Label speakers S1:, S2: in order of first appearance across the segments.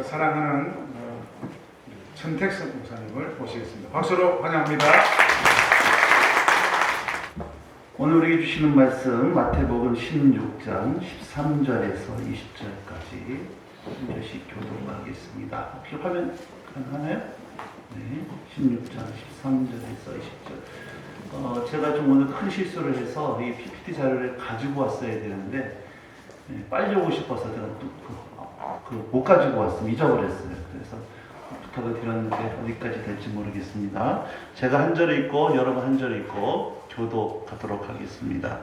S1: 사랑하는 천택석 목사님을 모시겠습니다. 박수로 환영합니다.
S2: 오늘 우리에게 주시는 말씀 마태복음 16장 13절에서 20절까지 한 절씩 교독하겠습니다. 혹시 화면 가능하나요? 네, 16장 13절에서 20절. 제가 좀 오늘 큰 실수를 해서 이 PPT 자료를 가지고 왔어야 되는데 빨리 오고 싶어서 제가 못 가지고 왔습니다. 잊어버렸어요. 그래서 부탁을 드렸는데 어디까지 될지 모르겠습니다. 제가 한 절 읽고 여러분 한 절 읽고 교독하도록 하겠습니다.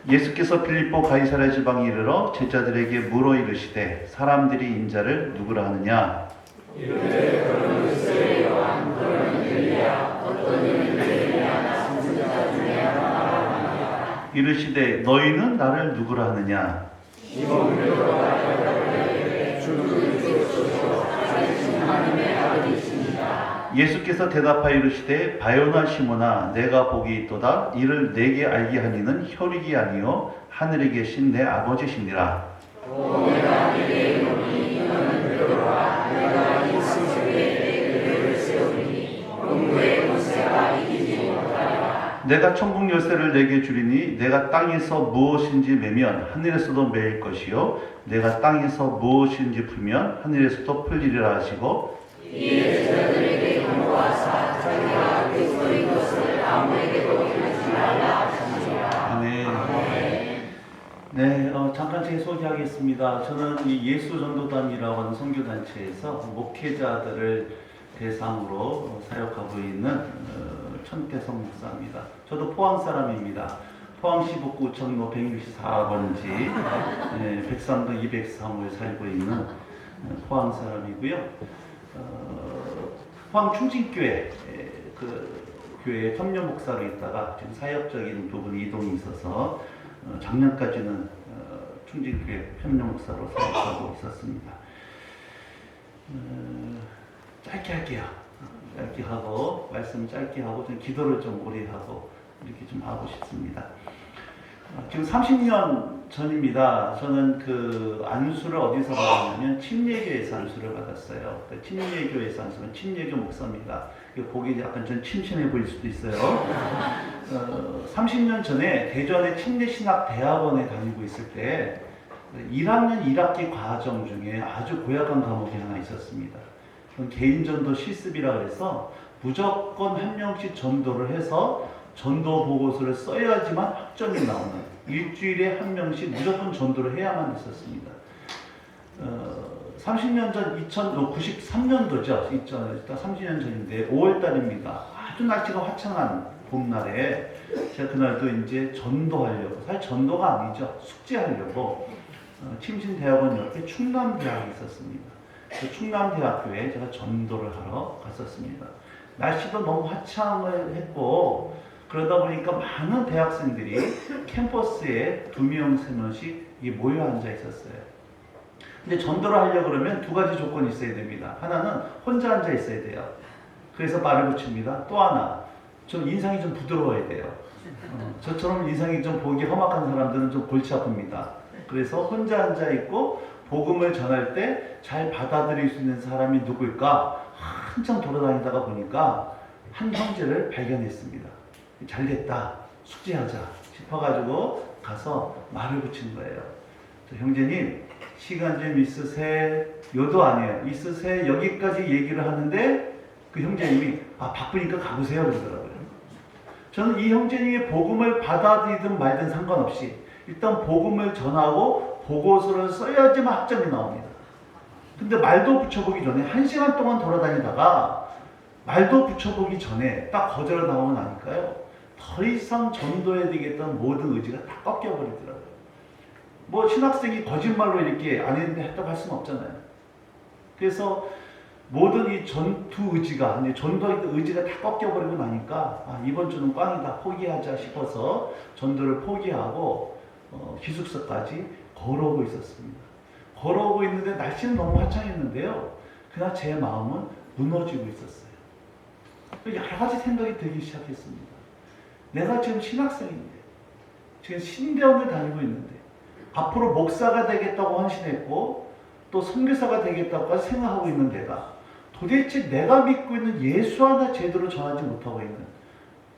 S2: 예수께서 필립보 가이사랴 지방에 이르러 제자들에게 물어 이르시되 사람들이 인자를 누구라 하느냐?
S3: 이르되 그는 유세 요한 그는 엘리야 어떤 이는 예레미야 선지자 중에 하나라 하느니라.
S2: 이르시되 너희는 나를 누구라 하느냐?
S3: 시몬 베드로가 대답하되 주는 그리스도시요 살아계신 하나님의 아들이시니라.
S2: 예수께서 대답하여 이르시되 바요나 시몬아 내가 복이 있도다. 이를 내게 알게 하니는 혈육이 아니요 하늘에 계신 내 아버지시니라.
S3: 또 내가 네게 이르노니 너는 베드로라 내가 이 성벽에 내 교회를 세우리니 음부의 권세가 이기지 못하리라.
S2: 내가 천국 열쇠를 내게 주리니 내가 땅에서 무엇인지 매면 하늘에서도 매일 것이요 내가 땅에서 무엇인지 풀면 하늘에서도 풀리리라 하시고
S3: 이에 제자들에게 경고하사 자기가 그리스도인 것을 아무에게도 알리지 말라 하시니라.
S2: 아멘. 네, 잠깐 제 소개하겠습니다. 저는 이 예수 전도단이라고 하는 선교단체에서 목회자들을 대상으로 사역하고 있는 천태석 목사입니다. 저도 포항 사람입니다. 포항시 북구 청로 164번지 백삼동 203호에 살고 있는 포항 사람이고요. 포항 충진교회 그 교회에 협력 목사로 있다가 지금 사역적인 부분이 이동이 있어서 작년까지는 충진교회 협력 목사로 사역하고 있었습니다. 짧게 할게요. 짧게 하고 말씀 짧게 하고 좀 기도를 좀 오래 하고 이렇게 좀 하고 싶습니다. 지금 30년 전입니다. 저는 그 안수를 어디서 받았냐면 침례교회에서 안수를 받았어요. 침례교회에서 안수는 침례교 목사입니다. 보기 약간 좀 침침해 보일 수도 있어요. 30년 전에 대전의 침례신학대학원에 다니고 있을 때 1학년 1학기 과정 중에 아주 고약한 과목이 하나 있었습니다. 그건 개인전도 실습이라 그래서 무조건 한 명씩 전도를 해서 전도 보고서를 써야지만 학점이 나오는 일주일에 한 명씩 무조건 전도를 해야만 했었습니다. 30년 전 1993년도죠. 30년 전인데 5월달입니다. 아주 날씨가 화창한 봄날에 제가 그날도 이제 전도하려고 사실 전도가 아니죠. 숙제하려고 침신대학원 옆에 충남대학이 있었습니다. 그 충남대학교에 제가 전도를 하러 갔었습니다. 날씨도 너무 화창을 했고 그러다 보니까 많은 대학생들이 캠퍼스에 2명, 3명씩 모여 앉아 있었어요. 근데 전도를 하려고 그러면 두 가지 조건이 있어야 됩니다. 하나는 혼자 앉아 있어야 돼요. 그래서 말을 붙입니다. 또 하나, 좀 인상이 좀 부드러워야 돼요. 저처럼 인상이 좀 보기 험악한 사람들은 좀 골치 아픕니다. 그래서 혼자 앉아 있고 복음을 전할 때 잘 받아들일 수 있는 사람이 누구일까? 한참 돌아다니다가 보니까 한 형제를 발견했습니다. 잘 됐다. 숙제하자 싶어가지고 가서 말을 붙인 거예요. 형제님 시간 좀 있으세요? 요도 아니에요. 있으세요? 여기까지 얘기를 하는데 그 형제님이 바쁘니까 가보세요 그러더라고요. 저는 이 형제님의 복음을 받아들이든 말든 상관없이 일단 복음을 전하고 보고서를 써야지만 학점이 나옵니다. 근데 말도 붙여보기 전에 1시간 동안 돌아다니다가 말도 붙여보기 전에 딱 거절을 당하고 나니까요. 더 이상 전도해야 되겠다는 모든 의지가 다 꺾여버리더라고요. 뭐 신학생이 거짓말로 이렇게 안 했는데 했다고 할 수는 없잖아요. 그래서 모든 이 전투 의지가, 전도하겠다는 의지가 다 꺾여버리고 나니까 이번 주는 꽝이다 포기하자 싶어서 전도를 포기하고 기숙사까지 걸어오고 있었습니다. 걸어오고 있는데 날씨는 너무 화창했는데요. 그날 제 마음은 무너지고 있었어요. 여러 가지 생각이 들기 시작했습니다. 내가 지금 신학생인데, 지금 신대원을 다니고 있는데, 앞으로 목사가 되겠다고 헌신했고, 또 선교사가 되겠다고 생각하고 있는 내가 도대체 내가 믿고 있는 예수 하나 제대로 전하지 못하고 있는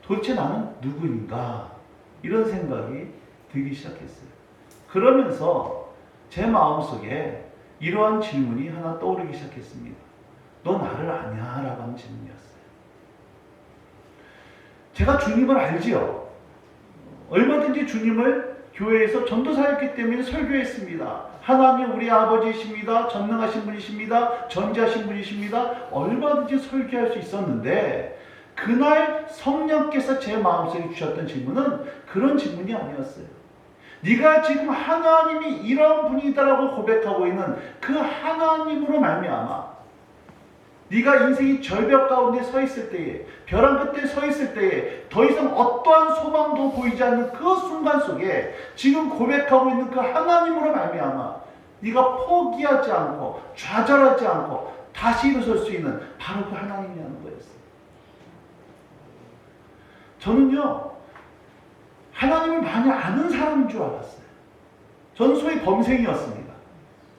S2: 도대체 나는 누구인가? 이런 생각이 들기 시작했어요. 그러면서 제 마음속에 이러한 질문이 하나 떠오르기 시작했습니다. 너 나를 아냐? 라고 하는 질문이었어요. 제가 주님을 알지요. 얼마든지 주님을 교회에서 전도사였기 때문에 설교했습니다. 하나님 우리 아버지이십니다. 전능하신 분이십니다. 전지하신 분이십니다. 얼마든지 설교할 수 있었는데 그날 성령께서 제 마음속에 주셨던 질문은 그런 질문이 아니었어요. 네가 지금 하나님이 이런 분이다라고 고백하고 있는 그 하나님으로 말미암아 네가 인생이 절벽 가운데 서 있을 때에 벼랑 끝에 서 있을 때에 더 이상 어떠한 소망도 보이지 않는 그 순간 속에 지금 고백하고 있는 그 하나님으로 말미암아 네가 포기하지 않고 좌절하지 않고 다시 일어설 수 있는 바로 그 하나님이라는 거였어요. 저는요 하나님을 많이 아는 사람인 줄 알았어요. 저는 소위 범생이었습니다.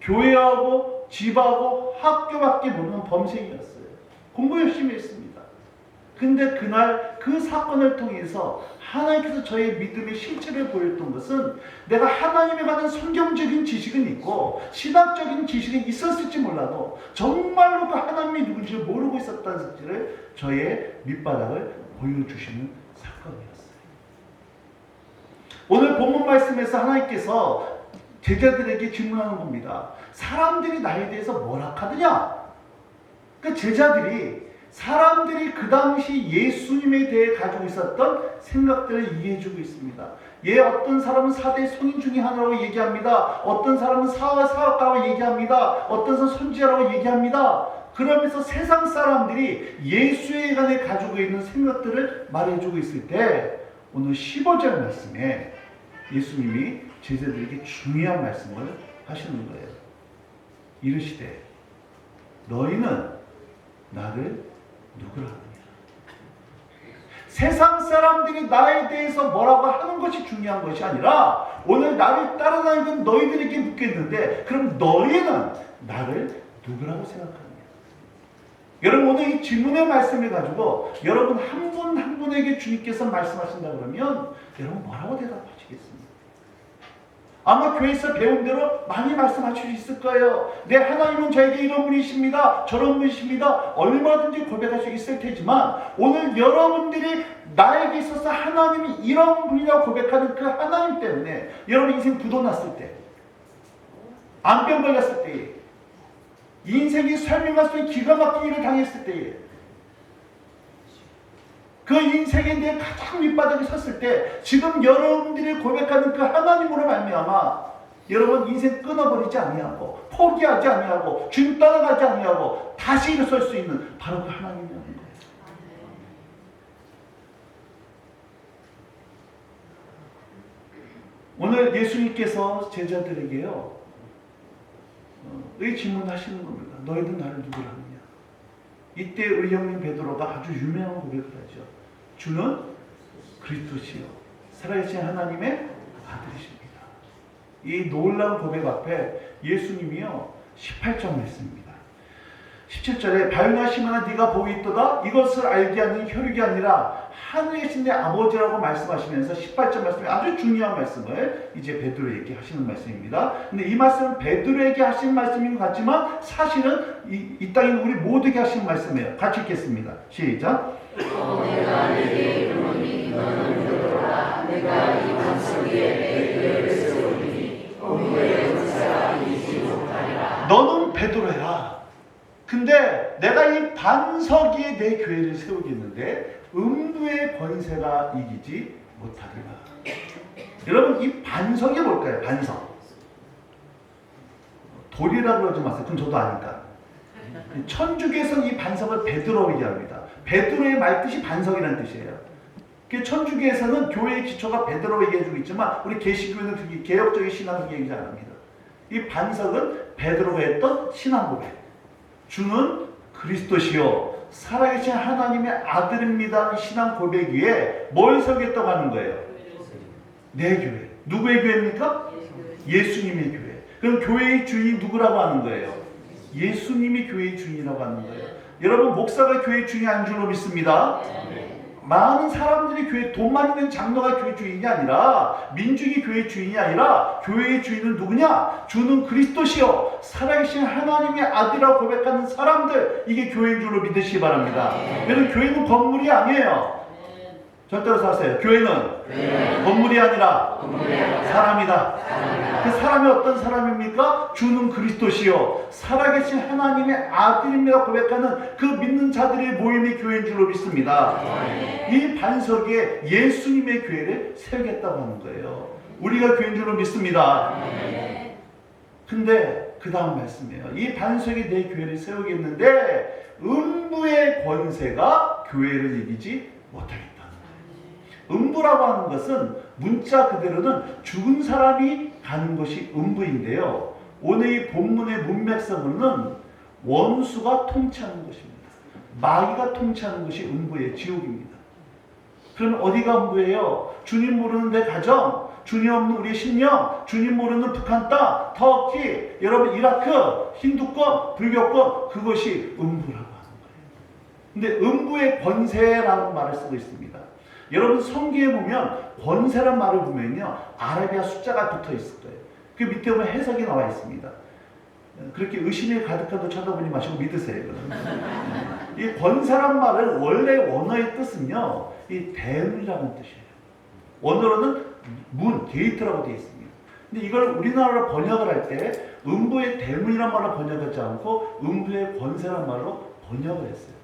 S2: 교회하고 집하고 학교밖에 모르는 범생이었어요. 공부 열심히 했습니다. 근데 그날 그 사건을 통해서 하나님께서 저의 믿음의 실체를 보였던 것은 내가 하나님에 관한 성경적인 지식은 있고 신학적인 지식은 있었을지 몰라도 정말로 그 하나님이 누군지를 모르고 있었다는 사실을 저의 밑바닥을 보여주시는 사건이었어요. 오늘 본문 말씀에서 하나님께서 제자들에게 질문하는 겁니다. 사람들이 나에 대해서 뭐라 하느냐? 그 제자들이 사람들이 그 당시 예수님에 대해 가지고 있었던 생각들을 이해해주고 있습니다. 어떤 사람은 4대 성인 중에 하나라고 얘기합니다. 어떤 사람은 사업가라고 얘기합니다. 어떤 사람은 선지자라고 얘기합니다. 그러면서 세상 사람들이 예수에 관해 가지고 있는 생각들을 말해주고 있을 때 오늘 15절 말씀에 예수님이 제자들에게 중요한 말씀을 하시는 거예요. 이르시되 너희는 나를 누구라 하느냐? 세상 사람들이 나에 대해서 뭐라고 하는 것이 중요한 것이 아니라 오늘 나를 따라다니는 너희들에게 묻겠는데 그럼 너희는 나를 누구라고 생각하느냐? 여러분 오늘 이 질문의 말씀을 가지고 여러분 한 분 한 분에게 주님께서 말씀하신다 그러면 여러분 뭐라고 대답하시겠습니까? 아마 교회에서 배운 대로 많이 말씀하실 수 있을 거예요. 네, 하나님은 저에게 이런 분이십니다. 저런 분이십니다. 얼마든지 고백할 수 있을 테지만 오늘 여러분들이 나에게 있어서 하나님이 이런 분이라고 고백하는 그 하나님 때문에 여러분 인생 부도 났을 때, 암병 걸렸을 때, 인생이 설명할 수 있는 기가 막힌 일을 당했을 때에 그 인생에 대해 가장 밑바닥에 섰을 때 지금 여러분들이 고백하는 그 하나님으로 말미암아 여러분 인생 끊어버리지 아니하고 포기하지 아니하고 주님 따라가지 아니하고 다시 일어설 수 있는 바로 그 하나님이라는 거예요. 오늘 예수님께서 제자들에게요 의 질문하시는 겁니다. 너희들 나를 누구라 하느냐? 이때 우리 형님 베드로가 아주 유명한 고백을 하죠. 주는 그리스도시요 살아계신 하나님의 아들이십니다. 이 놀라운 고백 앞에 예수님이요 18절 말씀입니다. 17절에 발견하시면 네가 복이 있도다 이것을 알게 하는 혈육이 아니라 하늘에 계신 내 아버지라고 말씀하시면서 18절 말씀에 아주 중요한 말씀을 이제 베드로에게 하시는 말씀입니다. 근데 이 말씀은 베드로에게 하신 말씀인 것 같지만 사실은 이 땅에 우리 모두에게 하신 말씀이에요. 같이 읽겠습니다. 시작.
S3: 내가 내게 이르노니 너는 베드로라 내가 이 반석 위에 내 교회를 세우리니 음부의 권세가 이기지 못하리라.
S2: 너는 베드로야. 근데 내가 이 반석 위에 내 교회를 세우겠는데 음부의 권세가 이기지 못하리라. 여러분 이 반석이 뭘까요? 반석. 돌이라고 그러지 마세요. 그럼 저도 아니까. 천주교에서는 이 반석을 베드로 얘기합니다. 베드로의 말뜻이 반석이라는 뜻이에요. 천주교에서는 교회의 기초가 베드로 얘기해주고 있지만 우리 계시교회는 특히 개혁적인 신앙을 얘기하지 않습니다. 이 반석은 베드로가 했던 신앙 고백. 주는 그리스도시요 살아계신 하나님의 아들입니다. 신앙 고백 위에 뭘 세우겠다고 하는 거예요? 내 교회. 누구의 교회입니까? 예수님의 교회. 그럼 교회의 주인이 누구라고 하는 거예요? 예수님이 교회의 주인이라고 하는 거예요. 여러분, 목사가 교회의 주인이 아닌 줄로 믿습니다. 많은 사람들이 교회, 돈만 있는 장로가 교회 주인이 아니라, 민중이 교회 주인이 아니라, 교회의 주인은 누구냐? 주는 그리스도시요 살아계신 하나님의 아들이라고 고백하는 사람들, 이게 교회인 줄로 믿으시기 바랍니다. 여러분, 교회는 건물이 아니에요. 절대로 사세요. 교회는 건물이 아니라 사람이다. 그 사람이 어떤 사람입니까? 주는 그리스도시요 살아계신 하나님의 아들입니다 고백하는 그 믿는 자들의 모임이 교회인 줄로 믿습니다. 이 반석에 예수님의 교회를 세우겠다고 하는 거예요. 우리가 교회인 줄로 믿습니다. 근데 그 다음 말씀이에요. 이 반석에 내 교회를 세우겠는데 음부의 권세가 교회를 이기지 못하겠다. 음부라고 하는 것은 문자 그대로는 죽은 사람이 가는 것이 음부인데요. 오늘 이 본문의 문맥상으로는 원수가 통치하는 것입니다. 마귀가 통치하는 것이 음부의 지옥입니다. 그럼 어디가 음부예요? 주님 모르는 내 가정, 주님 없는 우리의 신령, 주님 모르는 북한 땅, 터키, 여러분 이라크, 힌두권, 불교권, 그것이 음부라고 하는 거예요. 근데 음부의 권세라는 말을 쓰고 있습니다. 여러분 성경에 보면 권세란 말을 보면요 아라비아 숫자가 붙어 있을 거예요. 그 밑에 보면 해석이 나와 있습니다. 그렇게 의심에 가득하도 쳐다보지 마시고 믿으세요. 이 권세란 말을 원래 원어의 뜻은요 이 대문이라는 뜻이에요. 원어로는 문, 게이트라고 되어 있습니다. 근데 이걸 우리나라로 번역을 할 때 음부의 대문이란 말로 번역하지 않고 음부의 권세란 말로 번역을 했어요.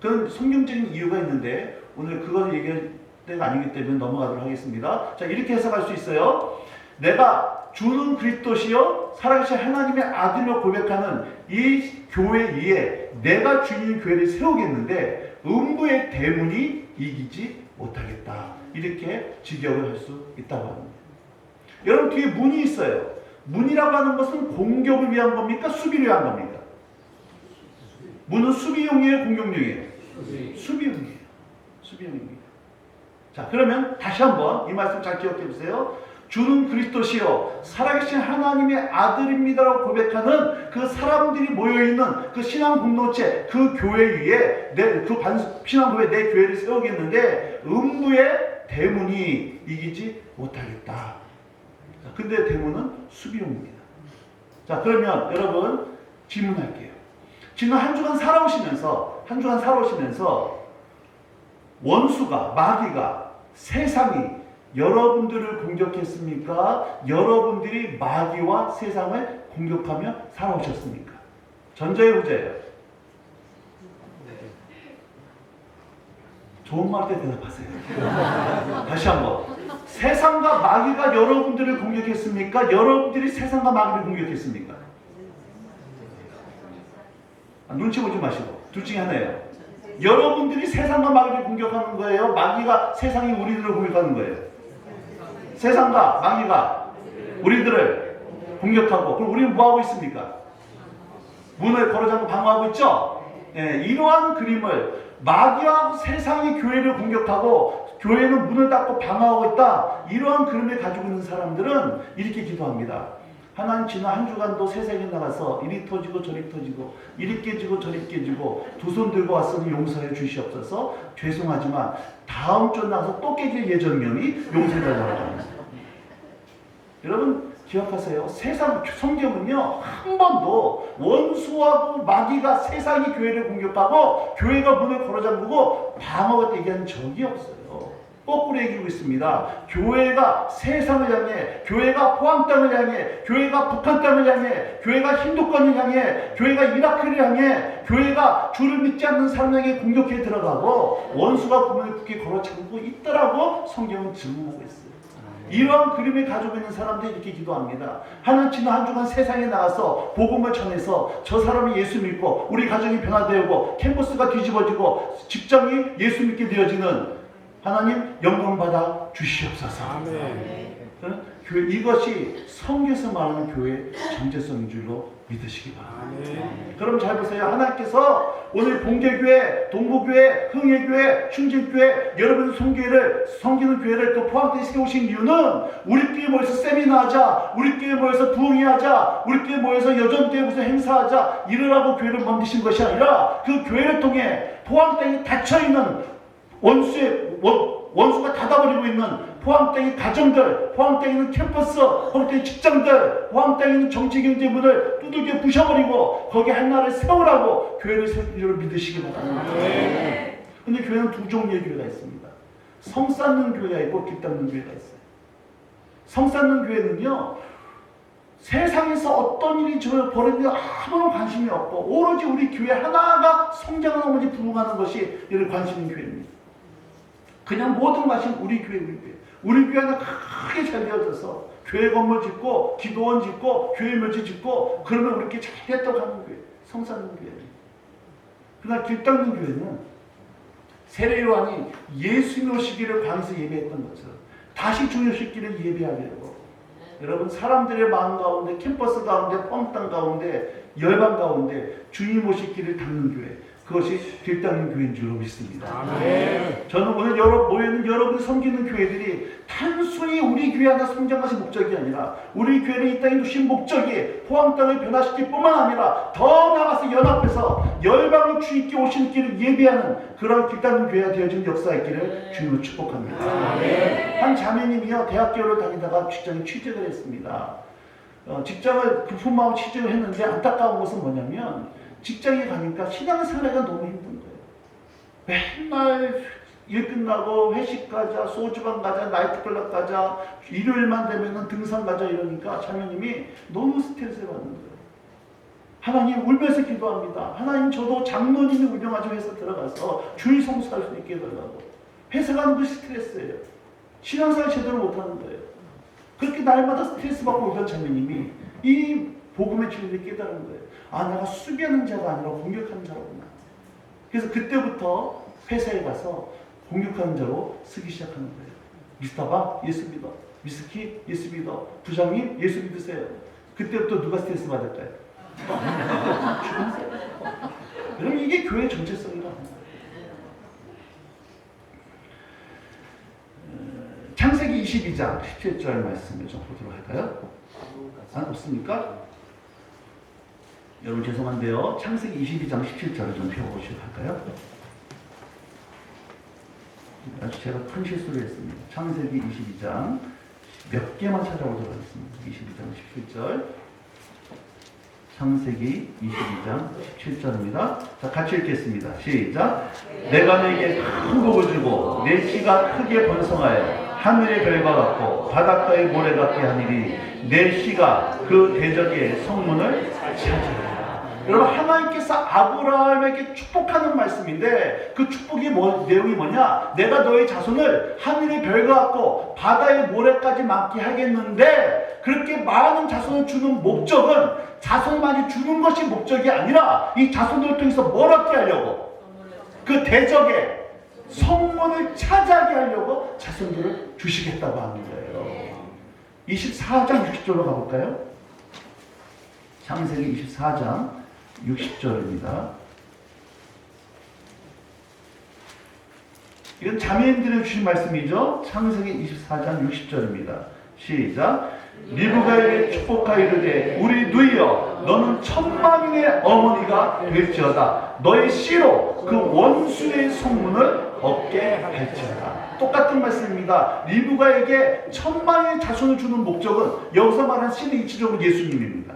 S2: 그런 성경적인 이유가 있는데 오늘 그걸 얘기할 때가 아니기 때문에 넘어가도록 하겠습니다. 자, 이렇게 해석할 수 있어요. 내가 주는 그리스도시요 살아계신 하나님의 아들로 고백하는 이 교회 위에 내가 주인 교회를 세우겠는데 음부의 대문이 이기지 못하겠다. 이렇게 직역을 할 수 있다고 합니다. 여러분 뒤에 문이 있어요. 문이라고 하는 것은 공격을 위한 겁니까? 수비를 위한 겁니까? 문은 수비용이에요? 공격용이에요? 수비용이에요. 수비용입니다. 자, 그러면 다시 한번 이 말씀 잘 기억해 보세요. 주는 그리스도시요 살아계신 하나님의 아들입니다라고 고백하는 그 사람들이 모여있는 그 신앙 공동체, 그 교회 위에 신앙 교회 내 교회를 세우겠는데 음부의 대문이 이기지 못하겠다. 자, 근데 대문은 수비용입니다. 자, 그러면 여러분 질문할게요. 지난 한 주간 살아오시면서 원수가, 마귀가, 세상이 여러분들을 공격했습니까? 여러분들이 마귀와 세상을 공격하며 살아오셨습니까? 전자의 후자예요. 좋은 말 때 대답하세요. 다시 한번. 세상과 마귀가 여러분들을 공격했습니까? 여러분들이 세상과 마귀를 공격했습니까? 눈치 보지 마시고 둘 중에 하나예요. 여러분들이 세상과 마귀를 공격하는 거예요? 마귀가 세상이 우리들을 공격하는 거예요? 세상과 마귀가 우리들을 공격하고 그럼 우리는 뭐하고 있습니까? 문을 걸어잡고 방어하고 있죠? 예, 이러한 그림을 마귀와 세상이 교회를 공격하고 교회는 문을 닫고 방어하고 있다. 이러한 그림을 가지고 있는 사람들은 이렇게 기도합니다. 하나님 지난 한 주간도 세상에 나가서 이리 터지고 저리 터지고 이리 깨지고 저리 깨지고 두 손 들고 왔으니 용서해 주시옵소서. 죄송하지만 다음 주에 나가서 또 깨질 예정이니 용서해 달라고 합니다. 여러분 기억하세요. 성경은요 한 번도 원수하고 마귀가 세상이 교회를 공격하고 교회가 문을 걸어잠그고 방어가 얘기한 적이 없어요. 거꾸로 얘기하고 있습니다. 교회가 세상을 향해, 교회가 포항 땅을 향해, 교회가 북한 땅을 향해, 교회가 힌두권을 향해, 교회가 이라크를 향해, 교회가 주를 믿지 않는 사람에게 공격해 들어가고 원수가 문을 굳게 걸어 잠그고 있더라고 성경은 증언하고 있어요. 이러한 그림을 가지고 있는 사람들이 이렇게 기도합니다. 하나님 지난 한 주간 세상에 나가서 복음을 전해서 저 사람이 예수 믿고 우리 가정이 변화되고 캠퍼스가 뒤집어지고 직장이 예수 믿게 되어지는 하나님 영광 받아 주시옵소서. 아멘. 교회, 이것이 성경에서 말하는 교회의 정체성인 줄로 믿으시기 바랍니다. 그럼 잘 보세요. 하나님께서 오늘 봉계교회, 동부교회, 흥예교회, 충진교회, 여러분 성교회를, 섬기는 교회를 또 포항대에 세우신 이유는 우리끼리 모여서 세미나하자, 우리끼리 모여서 부흥회하자, 우리끼리 모여서 여전대회 무슨 행사하자 이러라고 교회를 만드신 것이 아니라 그 교회를 통해 포항땅에 닫혀있는 원수가 닫아버리고 있는 포항땅의 가정들, 포항땅에 있는 캠퍼스, 포항땅의 직장들, 포항땅에 있는 정치경제문을 두들겨 부셔버리고 거기 하나를 세우라고 교회를 세울 줄 믿으시기 바랍니다. 근데 교회는 두 종류의 교회가 있습니다. 성 쌓는 교회가 있고 길 닦는 교회가 있어요. 성 쌓는 교회는요, 세상에서 어떤 일이 벌어지는지 아무런 관심이 없고 오로지 우리 교회 하나가 성장하는 것이 부흥하는 것이 이를 관심인 교회입니다. 그냥 모든 것이 우리 교회. 우리 교회 하나 크게 잘 되어져서 교회 건물 짓고 기도원 짓고 교회 묘지 짓고 그러면 우리께 잘 됐다고 하는 교회, 성 쌓는 교회입니다. 그러나 길 닦는 교회는 세례 요한이 예수님 오시기를 방에서 예배했던 것처럼 다시 주 오시기를 예배하려고 여러분 사람들의 마음 가운데, 캠퍼스 가운데, 뻥땅 가운데, 열방 가운데 주님 오시기를 닦는 교회, 그것이 길 닦는 교회인 줄로 믿습니다. 아멘. 저는 오늘 모여있는 여러분이 섬기는 교회들이 단순히 우리 교회 하나 성장하신 목적이 아니라 우리 교회를 이 땅에 두신 목적이 포항 땅을 변화시킬 뿐만 아니라 더 나아가서 연합해서 열방을 주님께 오신 길을 예배하는 그런 길 닦는 교회가 되어진 역사가 있기를 주님으로 축복합니다. 아멘. 한 자매님이요, 대학교를 다니다가 직장에 취직을 했습니다. 직장을 급품 마음 취직을 했는데 안타까운 것은 뭐냐면 직장에 가니까 신앙생활가 너무 힘든 거예요. 맨날 일 끝나고 회식 가자, 소주방 가자, 나이트클럽 가자, 일요일만 되면 등산 가자 이러니까 자매님이 너무 스트레스를 받는 거예요. 하나님 울면서 기도합니다. 하나님 저도 장로님이 운영하신 회사 들어가서 주일 성수할 수 있게 해달라고. 회사 가는 거 스트레스예요. 신앙생활 제대로 못하는 거예요. 그렇게 날마다 스트레스 받고 오던 자매님이 이 복음의 진리를 깨달은 거예요. 아, 내가 수비하는 자가 아니라 공격하는 자로구나. 그래서 그때부터 회사에 가서 공격하는 자로 쓰기 시작하는 거예요. 미스터바 예수 믿어, 미스키 예수 믿어, 부장님 예수 믿으세요. 그때부터 누가 스트레스 받을까요? 여러분 이게 교회의 정체성이라는 거예요. 창세기 22장 17절 말씀을 좀 보도록 할까요? 없습니까? 여러분 죄송한데요. 창세기 22장 17절을 좀 펴보시도록 할까요? 아주 제가 큰 실수를 했습니다. 창세기 22장 몇 개만 찾아보도록 하겠습니다. 22장 17절. 창세기 22장 17절입니다. 자, 같이 읽겠습니다. 시작. 내가 너에게 큰 복을 주고 내 씨가 크게 번성하여 하늘의 별과 같고 바닷가의 모래 같게 하니리 내 씨가 그 대적의 성문을 차지하리라. 여러분 하나님께서 아브라함에게 축복하는 말씀인데 그 축복의 내용이 뭐냐? 내가 너의 자손을 하늘의 별과 같고 바다의 모래까지 많게 하겠는데 그렇게 많은 자손을 주는 목적은 자손을 많이 주는 것이 목적이 아니라 이 자손들을 통해서 뭘 얻게 하려고? 그 대적의 성문을 차지하게 하려고 자손들을 주시겠다고 하는 거예요. 24장 60절로 가볼까요? 창세기 24장 60절입니다. 이건 자매님들에게 주신 말씀이죠. 창세기 24장 60절입니다. 시작. 리브가에게 축복하이르되 우리 누이여 너는 천만인의 어머니가 될지어다. 너의 씨로 그 원수의 성문을 얻게 할지어다. 똑같은 말씀입니다. 리브가에게 천만인의 자손을 주는 목적은 여기서 말하는 씨는 이치적으로 예수님입니다.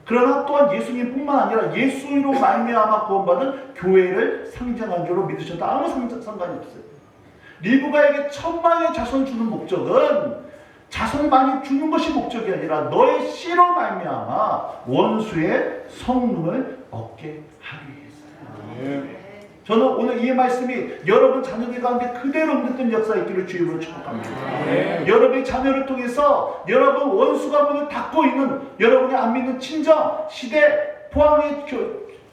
S2: 그러나 또한 예수님뿐만 아니라 예수로 말미암아 구원받은 교회를 상징한 줄로 믿으셔도 아무 상관이 없어요. 리브가에게 천만의 자손을 주는 목적은 자손을 많이 주는 것이 목적이 아니라 너의 씨로 말미암아 원수의 성문을 얻게 하기 위해서요. 저는 오늘 이 말씀이 여러분 자녀들 가운데 그대로 옮겼던 역사가 있기를 주님으로 축복합니다. 여러분의 자녀를 통해서 여러분 원수가 문을 닫고 있는 여러분이 안 믿는 친정, 시대, 포항의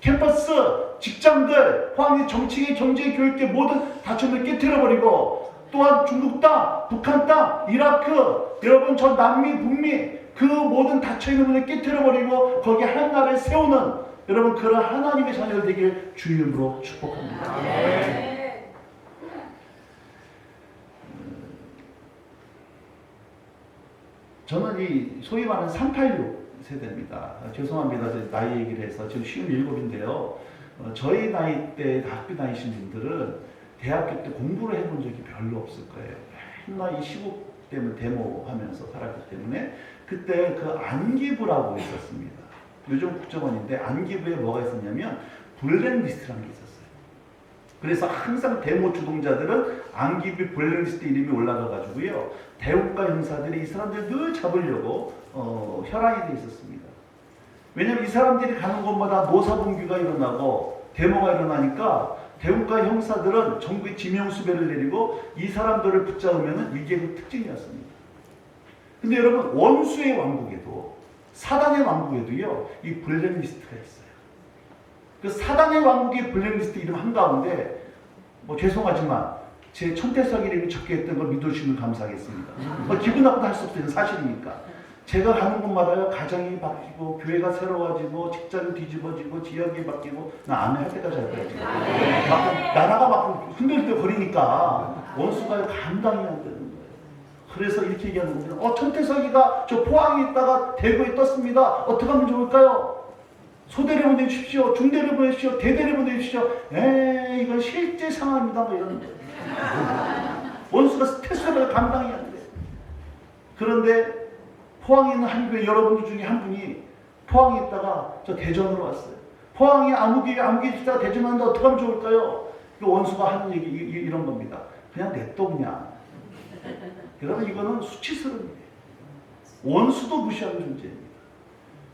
S2: 캠퍼스, 직장들, 포항의 정치계, 경제, 교육계 모든 다천을 깨트려버리고 또한 중국 땅, 북한 땅, 이라크, 여러분 저 남미, 북미 그 모든 닫혀있는 문을 깨트려버리고 거기에 한 나라를 세우는 여러분 그런 하나님의 자녀들 되기를 주님으로 축복합니다. 저는 이 소위 말하는 386 세대입니다. 죄송합니다. 제 나이 얘기를 해서 지금 57인데요. 저희 나이 때 학교 다니신 분들은 대학교 때 공부를 해본 적이 별로 없을 거예요. 맨날 이 시국 때문에 데모하면서 살았기 때문에 그때 그 안기부라고 있었습니다. 요즘 국정원인데 안기부에 뭐가 있었냐면 블랙리스트라는 게 있었어요. 그래서 항상 데모 주동자들은 안기부 블랙리스트 이름이 올라가가지고요. 대국가 형사들이 이 사람들 늘 잡으려고 혈안이 돼 있었습니다. 왜냐하면 이 사람들이 가는 곳마다 노사분규가 일어나고 데모가 일어나니까 대국가 형사들은 정부의 지명수배를 내리고 이 사람들을 붙잡으면 이게 그 특징이었습니다. 근데 여러분 원수의 왕국에도 사단의 왕국에도요 이 블랙리스트가 있어요. 그 사단의 왕국의 블랙리스트 이름 한가운데 뭐 죄송하지만 제 천태석 이름이 적혀있던 걸 믿어주시면 감사하겠습니다. 기분 나쁘다 할 수 없어요. 사실이니까. 제가 가는 곳마다 가정이 바뀌고 교회가 새로워지고 직장이 뒤집어지고 지역이 바뀌고 나 아멘 할 때까지 할 거예요. 막 나라가 막 흔들흔들거리니까 원수가 감당이 안 되는 거예요. 그래서 이렇게 얘기하는 겁니다. 천태석이가 저 포항에 있다가 대구에 떴습니다. 어떻게 하면 좋을까요? 소대를 보내주십시오. 중대를 보내주십시오. 대대를 보내주십시오. 이건 실제 상황입니다. 뭐 이런 거예요. 원수가 스트레스를 감당이 안 돼요. 그런데 포항에 있는 한 교회 여러분들 중에 한 분이 포항에 있다가 저 대전으로 왔어요. 포항에 아무개 있다가 대전 왔는데 어떻게 하면 좋을까요? 그 원수가 하는 얘기 이런 겁니다. 그냥 냅둬 그냥. 여러분 이거는 수치스러운 일이에요. 원수도 무시하는 존재입니다.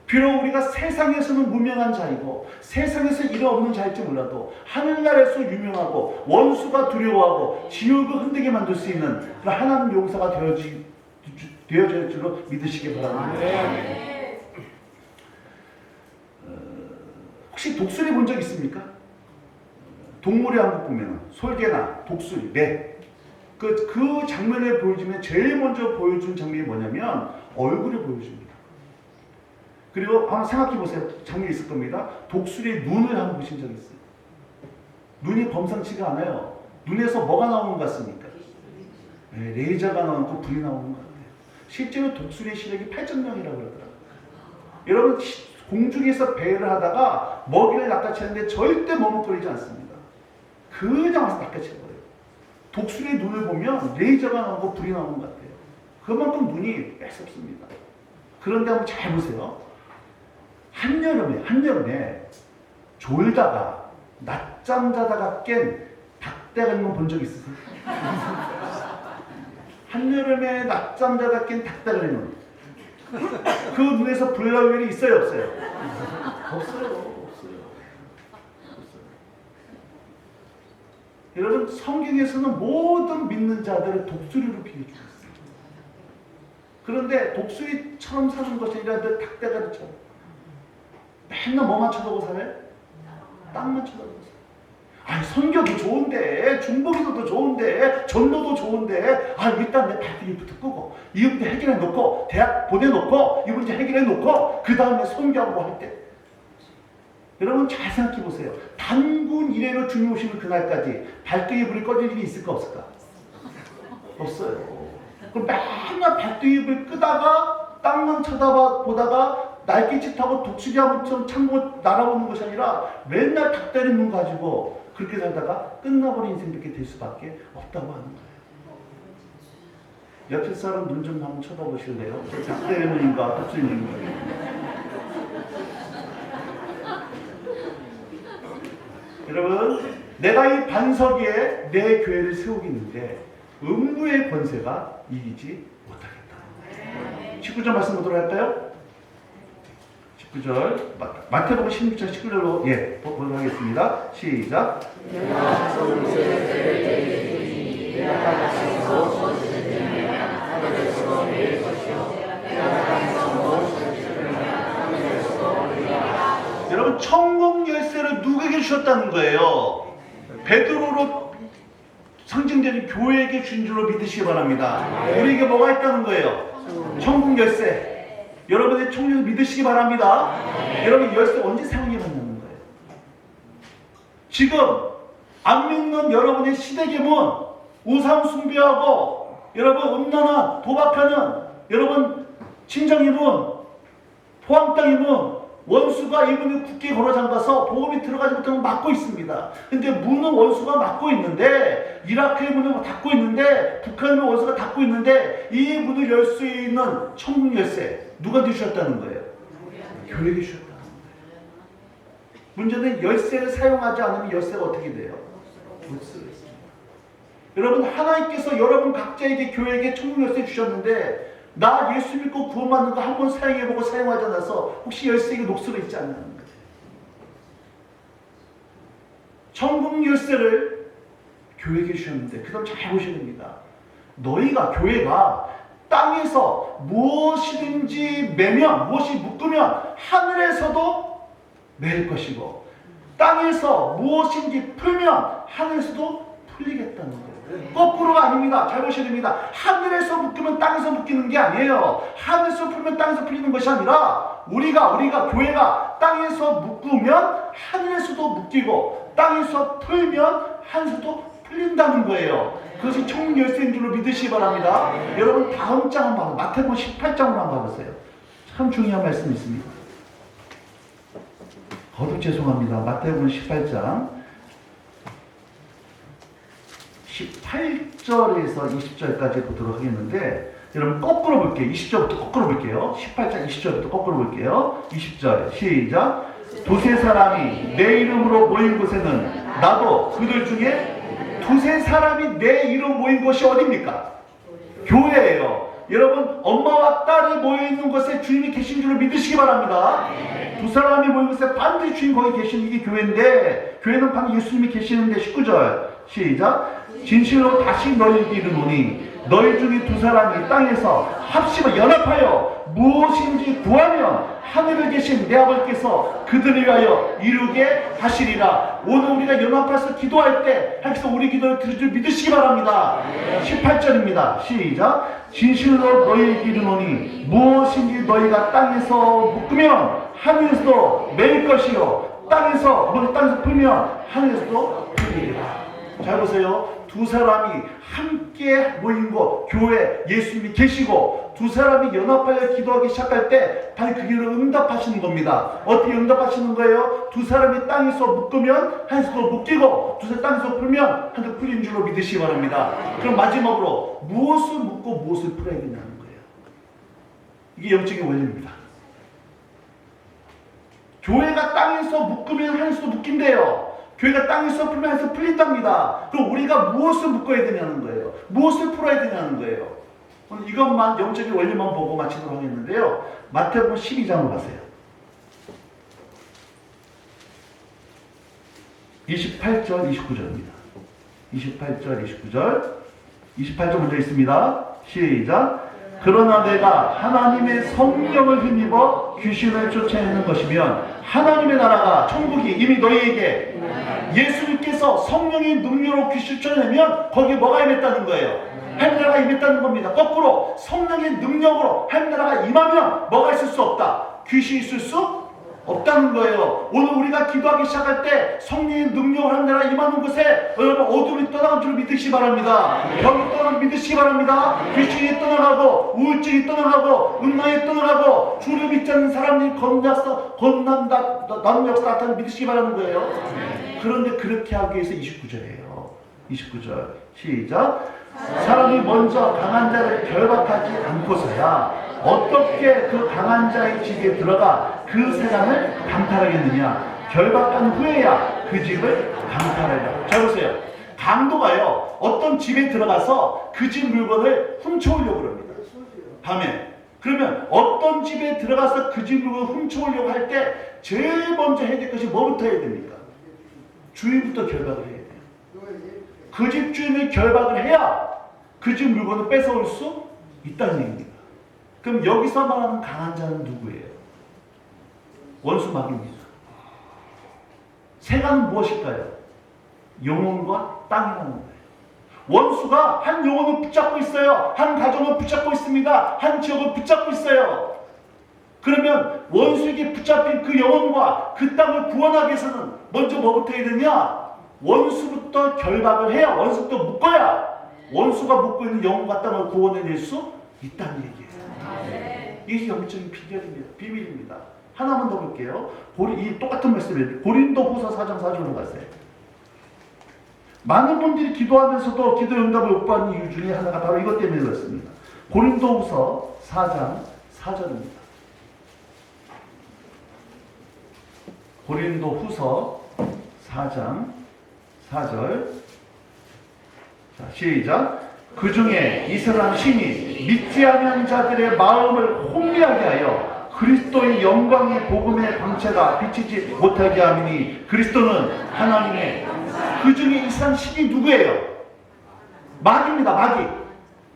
S2: 비록 우리가 세상에서는 무명한 자이고 세상에서 일 없는 자일지 몰라도 하늘나라에서 유명하고 원수가 두려워하고 지옥을 흔들게 만들 수 있는 그런 하나님 용사가 되어질 줄로 믿으시기 바랍니다. 혹시 독수리 본 적 있습니까? 동물의 왕국 보면 솔개나 독수리, 매 그 장면을 보여주면 제일 먼저 보여준 장면이 뭐냐면 얼굴을 보여줍니다. 그리고 한번 생각해 보세요. 장면이 있을 겁니다. 독수리의 눈을 한번 보신 적 있어요? 눈이 범상치가 않아요. 눈에서 뭐가 나오는 것 같습니까? 레이저가 나오고 불이 나오는 것 같아요. 실제로 독수리의 시력이 8.0이라고 그러더라고요. 여러분 공중에서 배를 하다가 먹이를 낚아채는데 절대 머뭇거리지 않습니다. 그냥 와서 낚아채는 거예요. 독수리의 눈을 보면 레이저가 나오고 불이 나오는 것 같아요. 그만큼 눈이 매섭습니다. 그런데 한번 잘 보세요. 한여름에 졸다가 낮잠 자다가 깬 닭대가리는 본 적 있으세요? 한여름에 낮잠 자다가 깬 닭대가리는 그 눈에서 불 나올 일이 있어요 없어요? 없어요. 여러분 성경에서는 모든 믿는 자들을 독수리로 비유해주고 있어요. 그런데 독수리처럼 사는 것이 아니라 닭대가리처럼 맨날 뭐만 쳐다보고 살아요? 땅만 쳐다보고 살아요. 선교도 좋은데 중보기도도 좋은데 전도도 좋은데 일단 내 발등부터 끄고 이 문제 해결해 놓고 대학 보내놓고 이 문제 해결해 놓고 그 다음에 선교하고 할 때 여러분 잘 생각해 보세요. 단군 이래로 주님 오시는 그날까지 발등에 불이 꺼질 일이 있을까 없을까? 없어요. 그럼 맨날 발등에 불 끄다가 땅만 쳐다보다가 날개짓 타고 독수리 한번 창고 날아오는 것이 아니라 맨날 닭다리 눈 가지고 그렇게 살다가 끝나버린 인생 이렇게 될 수밖에 없다고 하는 거예요. 옆에 사람 눈 좀 한번 쳐다보실래요? 닭다리 눈인가 독수리 눈인가? 여러분, 내가 이 반석 위에 내 교회를 세우겠는데 음부의 권세가 이기지 못하겠다. 19절 말씀 보도록 할까요? 19절 마태복음 16장 19절로 보도록 하겠습니다. 시작. 여러분 천국 열쇠를 누구에게 주셨다는 거예요? 베드로로 상징적인 교회에게 준 줄로 믿으시기 바랍니다. 우리에게 뭐가 있다는 거예요? 천국 열쇠. 여러분의 천국 믿으시기 바랍니다. 여러분 열쇠 언제 사용해 받는 거예요? 지금 안 믿는 여러분의 시대계문, 우상 숭배하고 여러분 음란한 도박하는 여러분 친정이문, 포항땅이문, 원수가 이분이 굳게 걸어 잠가서 복음이 들어가지 못하면 막고 있습니다. 근데 문은 원수가 막고 있는데, 이라크의 문은 닫고 있는데, 북한의 문은 원수가 닫고 있는데, 이 문을 열 수 있는 천국 열쇠 누가 주셨다는 거예요? 교회가 주셨다는 거예요. 문제는 열쇠를 사용하지 않으면 열쇠가 어떻게 돼요? 못 쓰고 있습니다. 여러분, 하나님께서 여러분 각자에게 교회에게 천국 열쇠 주셨는데, 나 예수 믿고 구원받는 거 한 번 사용해보고 사용하지 않아서 혹시 열쇠가 녹슬어 있지 않냐는 거예요. 천국 열쇠를 교회에게 주셨는데, 그 다음 잘 보셔야 됩니다. 너희가, 교회가 땅에서 무엇이든지 매면, 무엇이 묶으면 하늘에서도 매일 것이고, 땅에서 무엇인지 풀면 하늘에서도 풀리겠다는 거예요. 거꾸로가 아닙니다. 잘 보셔야 됩니다. 하늘에서 묶으면 땅에서 묶이는 게 아니에요. 하늘에서 풀면 땅에서 풀리는 것이 아니라 우리가 교회가 땅에서 묶으면 하늘에서도 묶이고 땅에서 풀면 하늘에서도 풀린다는 거예요. 그것이 천국 열쇠인 줄로 믿으시기 바랍니다. 여러분 다음 장 한번 마태복음 18장으로 한번 봐보세요. 참 중요한 말씀이 있습니다. 거듭 죄송합니다. 마태복음 18장 18절에서 20절까지 보도록 하겠는데, 여러분 거꾸로 볼게요. 20절부터 거꾸로 볼게요. 18장 20절부터 거꾸로 볼게요. 20절 시작. 두세 사람이 내 이름으로 모인 곳에는 나도 그들 중에 두세 사람이 내 이름 모인 곳이 어디입니까? 교회예요. 여러분 엄마와 딸이 모여있는 곳에 주님이 계신 줄로 믿으시기 바랍니다. 두 사람이 모인 곳에 반드시 주님 거기 계시는 이게 교회인데, 교회는 방금 예수님이 계시는데 19절 시작. 진실로 다시 너희에게 이르노니 너희 중에 두 사람이 땅에서 합심을 연합하여 무엇인지 구하면 하늘에 계신 내 아버지께서 그들을 위하여 이루게 하시리라. 오늘 우리가 연합해서 기도할 때 하나님께서 우리 기도를 들을 줄 믿으시기 바랍니다. 18절입니다. 시작. 진실로 너희에게 이르노니 무엇인지 너희가 땅에서 묶으면 하늘에서도 매일 것이요 땅에서 풀면 하늘에서도 풀리리라. 잘 보세요. 두 사람이 함께 모인 곳, 교회, 예수님이 계시고 두 사람이 연합하여 기도하기 시작할 때 바로 그 기도를 응답하시는 겁니다. 어떻게 응답하시는 거예요? 두 사람이 땅에서 묶으면 하늘에서도 묶이고 두 사람이 땅에서 풀면 하늘에서 풀린 줄로 믿으시기 바랍니다. 그럼 마지막으로 무엇을 묶고 무엇을 풀어야 되냐는 거예요. 이게 영적인 원리입니다. 교회가 땅에서 묶으면 하늘에서도 묶인대요. 교회가 땅에서 풀면 하늘에서 풀린답니다. 그럼 우리가 무엇을 묶어야 되냐는 거예요. 무엇을 풀어야 되냐는 거예요. 오늘 이것만 영적인 원리만 보고 마치도록 하겠는데요. 마태복음 12장으로 가세요. 28절 29절입니다. 28절 29절 28절 먼저 있습니다. 시작. 그러나 내가 하나님의 성령을 힘입어 귀신을 쫓아내는 것이면 하나님의 나라가 천국이 이미 너희에게 예수님께서 성령의 능력으로 귀신을 쫓아내면 거기에 뭐가 임했다는 거예요? 하나님 나라가 임했다는 겁니다. 거꾸로 성령의 능력으로 하나님 나라가 임하면 뭐가 있을 수 없다? 귀신이 있을 수 없다는 거예요. 오늘 우리가 기도하기 시작할 때 성령의 능력으로 하나님 나라가 임하는 곳에 여러분 어둠이 떠나간 줄 믿으시기 바랍니다. 병이 떠나간 믿으시기 바랍니다. 귀신이 떠나가고 우울증이 떠나가고 음란이 떠나가고 주를 믿지 않는 사람들이 나는 역사 나타나는 믿으시기 바라는 거예요. 그런데 그렇게 하기 위해서 29절이에요. 29절 시작. 사람이 먼저 강한 자를 결박하지 않고서야 어떻게 그 강한 자의 집에 들어가 그 사람을 강탈하겠느냐. 결박한 후에야 그 집을 강탈하리라. 잘 보세요. 강도가요 어떤 집에 들어가서 그 집 물건을 훔쳐오려고 합니다. 밤에. 그러면 어떤 집에 들어가서 그 집 물건을 훔쳐오려고 할 때 제일 먼저 해야 될 것이 뭐부터 해야 됩니까? 주인부터 결박을 해야 돼요. 그 집 주인을 결박을 해야 그 집 물건을 뺏어올 수 있다는 얘기입니다. 그럼 여기서 말하는 강한 자는 누구예요? 원수마귀입니다. 세간은 무엇일까요? 영혼과 땅이라는 거예요. 원수가 한 영혼을 붙잡고 있어요. 한 가정을 붙잡고 있습니다. 한 지역을 붙잡고 있어요. 그러면 원수에게 붙잡힌 그 영혼과 그 땅을 구원하기 위해서는 먼저 뭐부터 해야 되냐? 원수부터 결박을 해야, 원수부터 묶어야 원수가 묶고 있는 영혼과 땅을 구원해낼 수 있다는 얘기예요. 이게 영적인 비밀입니다. 하나만 더 볼게요. 이 똑같은 말씀이에요. 고린도후서 4장 4절로 가세요. 많은 분들이 기도하면서도 기도 응답을 못 받는 이유 중에 하나가 바로 이것 때문에 그렇습니다. 고린도후서 4장 4절입니다. 고린도후서 4장 4절. 자, 시작. 그 중에 이스라엘 신이 믿지 않는 자들의 마음을 혼미하게 하여 그리스도의 영광의 복음의 광채가 비치지 못하게 하미니 그리스도는 하나님의 그 중에 이스라엘 신이 누구예요? 마귀입니다. 마귀.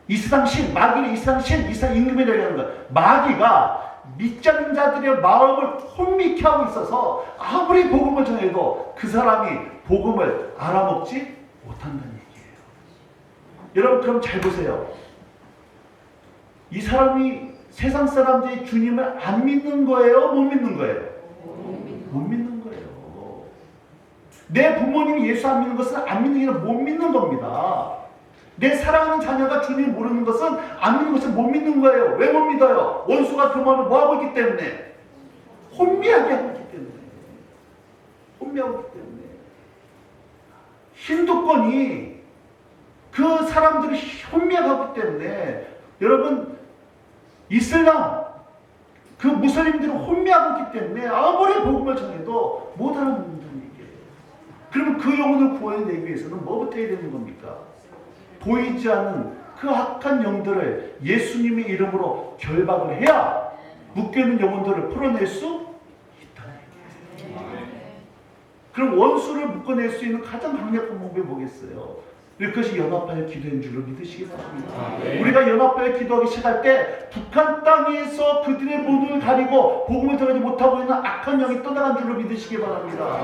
S2: 이스라엘 신, 마귀는 이스라엘 신, 이스라엘 임금이라고 하는 거예요. 마귀가 믿지 않는 자들의 마음을 혼미케 하고 있어서 아무리 복음을 전해도 그 사람이 복음을 알아먹지 못한다는 얘기예요. 여러분 그럼 잘 보세요. 이 사람이 세상 사람들이 주님을 안 믿는 거예요? 못 믿는 거예요? 못 믿는 거예요. 내 부모님이 예수 안 믿는 것은 안 믿는 게 아니라 못 믿는 겁니다. 내 사랑하는 자녀가 주님을 모르는 것은 안 믿는 것은 못 믿는 거예요. 왜 못 믿어요? 원수가 그 마음을 뭐하고 있기 때문에? 혼미하게 하고 있기 때문에. 혼미하고 있기 때문에. 힌두권이 그 사람들을 혼미하게 하기 때문에 여러분 이슬람 그 무슬림들은 혼미하고 있기 때문에 아무리 복음을 전해도 못 알아듣는다는 얘기예요. 그러면 그 영혼을 구원해내기 위해서는 뭐부터 해야 되는 겁니까? 보이지 않는 그 악한 영들을 예수님의 이름으로 결박을 해야 묶여있는 영혼들을 풀어낼 수 있다는 얘기예요. 그럼 원수를 묶어낼 수 있는 가장 강력한 방법이 뭐겠어요? 그것이 연합하여 기도인 줄로 믿으시기 바랍니다. 우리가 연합하여 기도하기 시작할 때 북한 땅에서 그들의 눈을 가리고 복음을 전하지 못하고 있는 악한 영이 떠나간 줄로 믿으시기 바랍니다.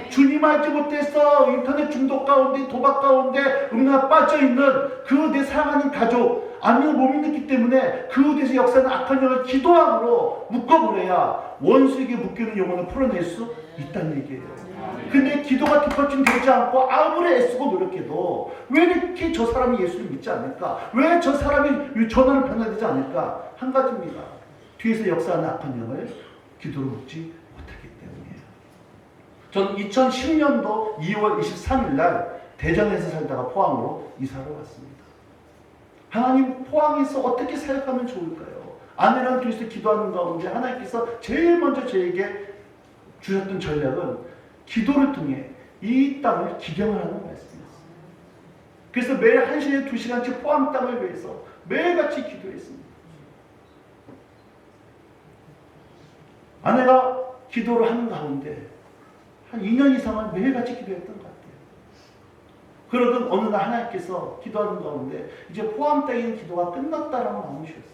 S2: 주님 알지 못해서 인터넷 중독 가운데 도박 가운데 우리가 빠져있는 그 내 사랑하는 가족 아니면 못 믿기 때문에 그곳에서 역사하는 악한 영을 기도함으로 묶어버려야 원수에게 묶이는 영혼을 풀어낼 수 있다는 얘기예요. 근데 기도가 뒷받침되지 않고 아무리 애쓰고 노력해도 왜 이렇게 저 사람이 예수를 믿지 않을까? 왜 저 사람이 전화를 변화되지 않을까? 한 가지입니다. 뒤에서 역사하는 악한 영을 기도로 묶지 못하기 때문이에요. 전 2010년도 2월 23일 날 대전에서 살다가 포항으로 이사를 왔습니다. 하나님 포항에서 어떻게 사역하면 좋을까요? 아내랑 둘이서 기도하는 가운데 하나님께서 제일 먼저 저에게 주셨던 전략은 기도를 통해 이 땅을 기경을 하는 말씀이었습니다. 그래서 매일 1시에 2시간씩 포항 땅을 위해서 매일같이 기도했습니다. 아내가 기도를 하는 가운데 한 2년 이상은 매일같이 기도했던 것 같아요. 그러던 어느 날 하나님께서 기도하는 가운데 이제 포항 땅에 있는 기도가 끝났다라고 마음을 주셨어요.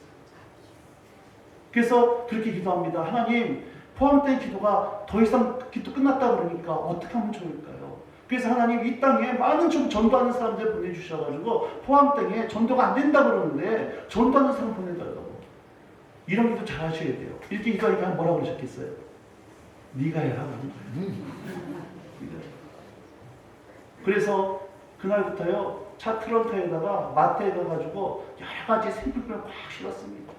S2: 그래서 그렇게 기도합니다. 하나님, 포항 땅의 기도가 더 이상 기도 끝났다 그러니까 어떻게 하면 좋을까요? 그래서 하나님 이 땅에 많은 전도하는 사람들 보내주셔가지고 포항 땅에 전도가 안 된다 그러는데 전도하는 사람 보내달라고. 이런 기도 잘 하셔야 돼요. 이렇게 기도하니까 뭐라고 그러셨겠어요? 네가 해라 그러는 거예요. 그래서 그날부터요 차 트렁크에다가 마트에 가가지고 여러 가지 생필품을 꽉 실었습니다.